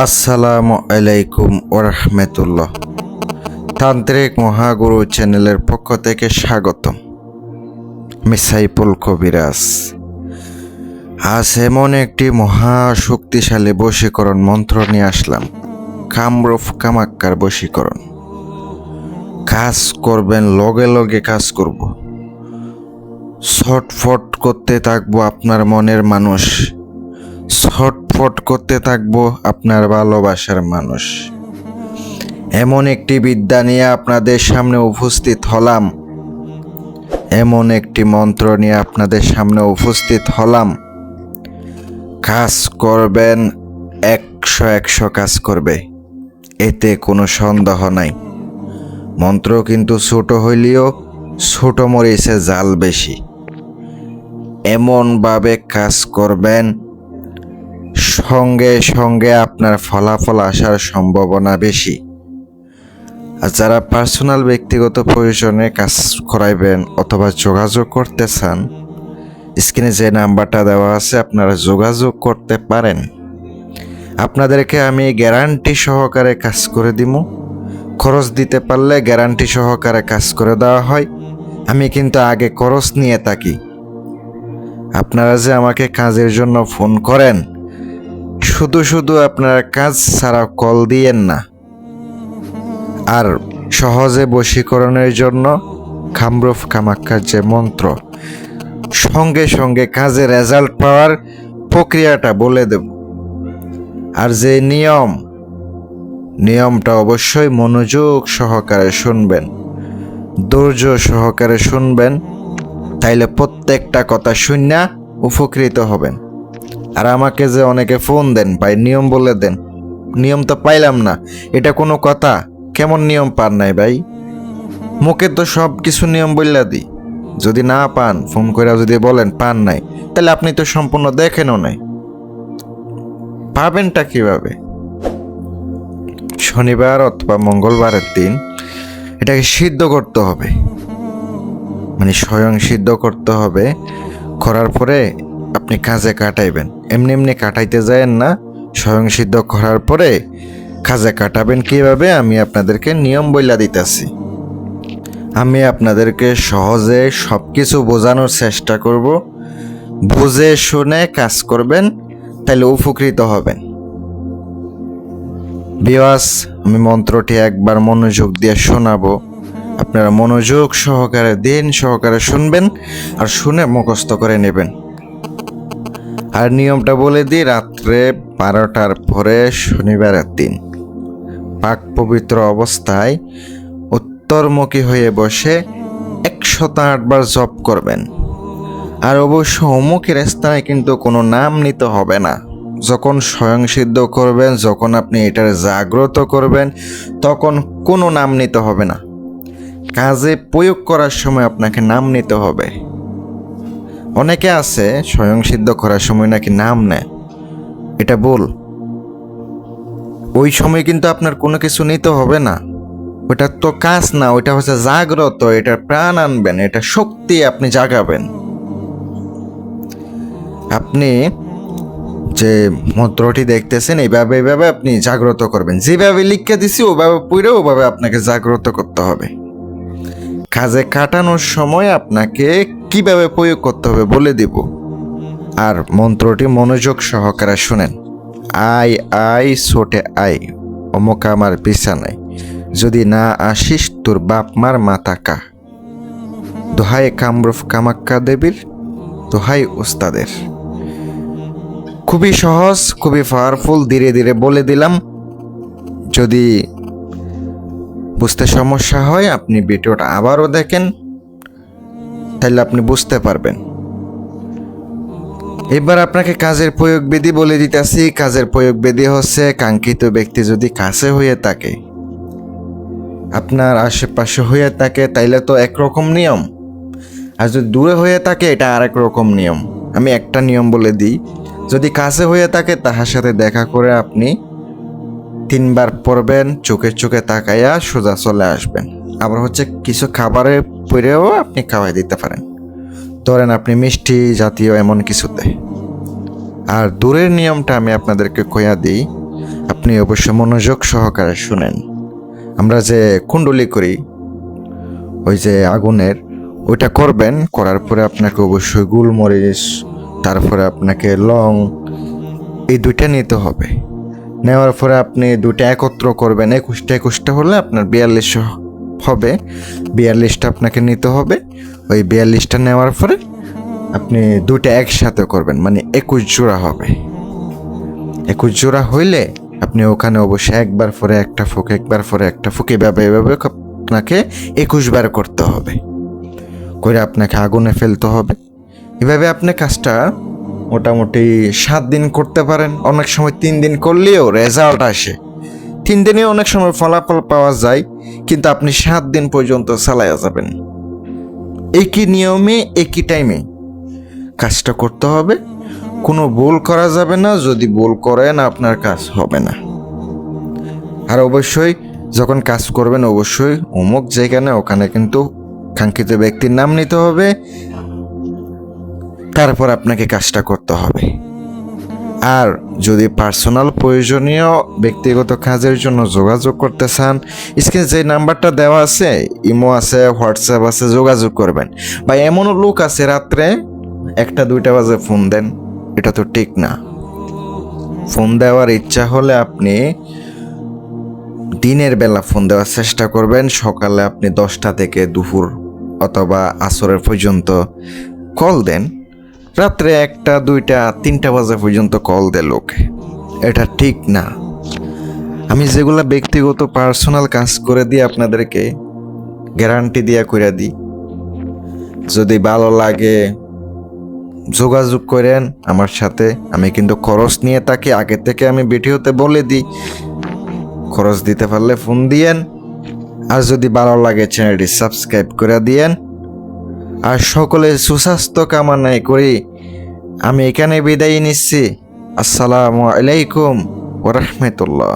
আসসালামু আলাইকুম ওরহমতুল্লাহ। তান্ত্রিক মহাগুরু চ্যানেলের পক্ষ থেকে স্বাগতম। আমি সাইফুল কবিরাজ। আজ এমন একটি মহা শক্তিশালী বশীকরণ মন্ত্র নিয়ে আসলাম, কামরূপ কামাক্কার বশীকরণ। কাজ করবেন, লগে লগে কাজ করব। ছটফট করতে থাকবো আপনার মনের মানুষ, ছটফট করতে থাকবো আপনার ভালোবাসার মানুষ। এমন একটি বিদ্যা নিয়ে আপনাদের সামনে উপস্থিত হলাম, এমন একটি মন্ত্র নিয়ে আপনাদের সামনে উপস্থিত হলাম। কাজ করবেন, 100 কাজ করবে, এতে কোনো সন্দেহ নাই। মন্ত্র কিন্তু ছোট হইলেও ছোট মরিচে জাল বেশি। এমনভাবে কাজ করবেন, সঙ্গে সঙ্গে আপনার ফলাফল আসার সম্ভাবনা বেশি। আর যারা পার্সোনাল ব্যক্তিগত প্রয়োজনে কাজ করাইবেন অথবা যোগাযোগ করতে চান, স্ক্রিনে যে নাম্বারটা দেওয়া আছে আপনারা যোগাযোগ করতে পারেন। আপনাদেরকে আমি গ্যারান্টি সহকারে কাজ করে দিব। খরচ দিতে পারলে গ্যারান্টি সহকারে কাজ করে দেওয়া হয়। আমি কিন্তু আগে খরচ নিয়ে থাকি। আপনারা যে আমাকে কাজের জন্য ফোন করেন, শুধু শুধু আপনারা কাজ ছাড়া কল দিয়েন না। আর সহজে বশীকরণের জন্য কামরূপ কামাক্কার যে মন্ত্র, সঙ্গে সঙ্গে কাজে রেজাল্ট পাওয়ার প্রক্রিয়াটা বলে দেব। আর যে নিয়মটা অবশ্যই মনোযোগ সহকারে শুনবেন, ধৈর্য সহকারে শুনবেন, তাইলে প্রত্যেকটা কথা শুনে উপকৃত হবেন। আর আমাকে যে অনেকে ফোন দেন, ভাই নিয়ম বলে দেন, নিয়ম তো পাইলাম না, এটা কোনো কথা? কেমন নিয়ম পান নাই ভাই? মুখে তো সব কিছু নিয়ম বললা দিই। যদি না পান, ফোন করে যদি বলেন পান নাই, তাহলে আপনি তো সম্পূর্ণ দেখেনও নাই। পাবেনটা কিভাবে? শনিবার অথবা মঙ্গলবারের দিন এটাকে সিদ্ধ করতে হবে, মানে স্বয়ং সিদ্ধ করতে হবে। করার পরে আপনি কাজে কাটাইবেন, এমনি এমনি কাটাইতে যায়েন না। স্বয়ং সিদ্ধ করার পরে কাজে কাটাবেন কিভাবে, আমি আপনাদেরকে নিয়ম বইলা দিতেছি। আমি আপনাদেরকে সহজে সব কিছু বোঝানোর চেষ্টা করব। বুঝে শুনে কাজ করবেন, তাহলে উপকৃত হবেন। ভিউয়ার্স, আমি মন্ত্রটি একবার মনোযোগ দিয়ে শোনাবো। আপনারা মনোযোগ সহকারে দিন সহকারে শুনবেন, আর শুনে মুখস্থ করে নেবেন। আর নিয়মটা বলে দিই, রাত্রে 12টার পরে শনিবারের দিন পাক পবিত্র অবস্থায় উত্তরমুখী হয়ে বসে 108 বার জপ করবেন। আর অবশ্য অমুকের স্থানে কিন্তু কোনো নাম নিতে হবে না। যখন স্বয়ং সিদ্ধ করবেন, যখন আপনি এটার জাগ্রত করবেন, তখন কোনো নাম নিতে হবে না। কাজে প্রয়োগ করার সময় আপনাকে নাম নিতে হবে। অনেকে আছে স্বয়ং সিদ্ধ করার সময় নাকি নাম নেয়, এটা ভুল। ওই সময় কিন্তু আপনার কোনো কিছু নিতে হবে না। ওটা তো কাজ না, ওইটা হচ্ছে জাগ্রত। এটার প্রাণ আনবেন, এটা শক্তি আপনি জাগাবেন। আপনি যে মন্ত্রটি দেখতেছেন, এইভাবে আপনি জাগ্রত করবেন। যেভাবে লিখে দিছি ওভাবে পড়ে ওভাবে আপনাকে জাগ্রত করতে হবে। কাজে কাটানোর সময় আপনাকে কিভাবে প্রয়োগ করতে হবে বলে দিব। আর মন্ত্রটি মনোযোগ সহকারে শুনেন। আই আই ছোটে আই, অমুক আমার বিছানায়, যদি না আসিস তোর বাপ মার মাথা কা। দোহাই কামরূপ কামাক্কা দেবীর, দোহাই উস্তাদের। খুবই সহজ, খুবই পাওয়ারফুল। ধীরে ধীরে বলে দিলাম। যদি বুঝতে সমস্যা হয়, আপনি ভিডিওটা আবারও দেখেন, তাহলে আপনি বুঝতে পারবেন। এবার আপনাকে কাজের প্রয়োগ বিধি বলে দিতেছি। কাজের প্রয়োগ বিধি হচ্ছে, কাঙ্ক্ষিত ব্যক্তি যদি কাছে হয়ে থাকে, আপনার আশেপাশে হয়ে থাকে, তাইলে তো একরকম নিয়ম। আর যদি দূরে হয়ে থাকে, এটা আরেক রকম নিয়ম। আমি একটা নিয়ম বলে দিই। যদি কাছে হয়ে থাকে, তাহার সাথে দেখা করে আপনি 3 বার পড়বেন, চোখে চোখে তাকাইয়া সোজা চলে আসবেন। আবার হচ্ছে কিছু খাবারের পরেও আপনি খাওয়াই দিতে পারেন, ধরেন আপনি মিষ্টি জাতীয় এমন কিছুতে। আর দূরের নিয়মটা আমি আপনাদেরকে কইয়া দিই। আপনি অবশ্য মনোযোগ সহকারে শুনেন। আমরা যে কুণ্ডলি করি ওই যে আগুনের, ওইটা করবেন। করার পরে আপনাকে অবশ্যই গোলমরিচ, তারপরে আপনাকে লং, এই দুইটা নিতে হবে। নেওয়ার পরে আপনি দুইটা একত্র করবেন। 21টা হলে আপনার 42 হবে। 42টা আপনাকে নিতে হবে। ওই 42টা নেওয়ার পরে আপনি দুইটা একসাথে করবেন, মানে 21 জোড়া হবে। 21 জোড়া হইলে আপনি ওখানে অবশ্যই একবার পরে একটা ফুক, একবার পরে একটা ফুক, এভাবে আপনাকে 21 বার করতে হবে। করে আপনাকে আগুনে ফেলতে হবে। এভাবে আপনি কাজটা মোটামুটি 7 দিন করতে পারেন। অনেক সময় 3 দিন করলেও রেজাল্ট আসে। 3 দিনে অনেক সময় ফলাফল পাওয়া যায়, কিন্তু আপনি 7 দিন পর্যন্ত চালাইয়া যাবেন। একই নিয়মে একই টাইমে কাজটা করতে হবে। কোনো ভুল করা যাবে না। যদি ভুল করেন আপনার কাজ হবে না। আর অবশ্যই যখন কাজ করবেন অবশ্যই অমুক যেখানে ওখানে কিন্তু কাঙ্ক্ষিত ব্যক্তির নাম নিতে হবে। তারপর আপনাকে কাজটা করতে হবে। আর যদি পার্সোনাল প্রয়োজনীয় ব্যক্তিগত কাজের জন্য যোগাযোগ করতে চান, স্ক্রিনে যে নাম্বারটা দেওয়া আছে, ইমো আছে, হোয়াটসঅ্যাপ আছে, যোগাযোগ করবেন। বা এমনও লোক আছে রাত্রে 1টা-2টা বাজে ফোন দেন, এটা তো ঠিক না। ফোন দেওয়ার ইচ্ছা হলে আপনি দিনের বেলা ফোন দেওয়ার চেষ্টা করবেন। সকালে আপনি 10টা থেকে দুপুর অথবা আসরের পর্যন্ত কল দেন। রাত্রে 1টা-2টা-3টা বাজে পর্যন্ত কল দেয় লোকে, এটা ঠিক না। আমি যেগুলা ব্যক্তিগত পার্সোনাল কাজ করে দিয়ে আপনাদেরকে গ্যারান্টি দিয়া করে দিই। যদি ভালো লাগে যোগাযোগ করেন আমার সাথে। আমি কিন্তু খরচ নিয়ে থাকি, আগে থেকে আমি ভিডিওতে বলে দিই। খরচ দিতে পারলে ফোন দিয়েন। আর যদি ভালো লাগে চ্যানেলটি সাবস্ক্রাইব করে দিয়েন। আর সকলের সুস্বাস্থ্য কামনায় করি আমি এখানে বিদায় নিচ্ছি। আসসালামু আলাইকুম ওয়া রাহমাতুল্লাহ।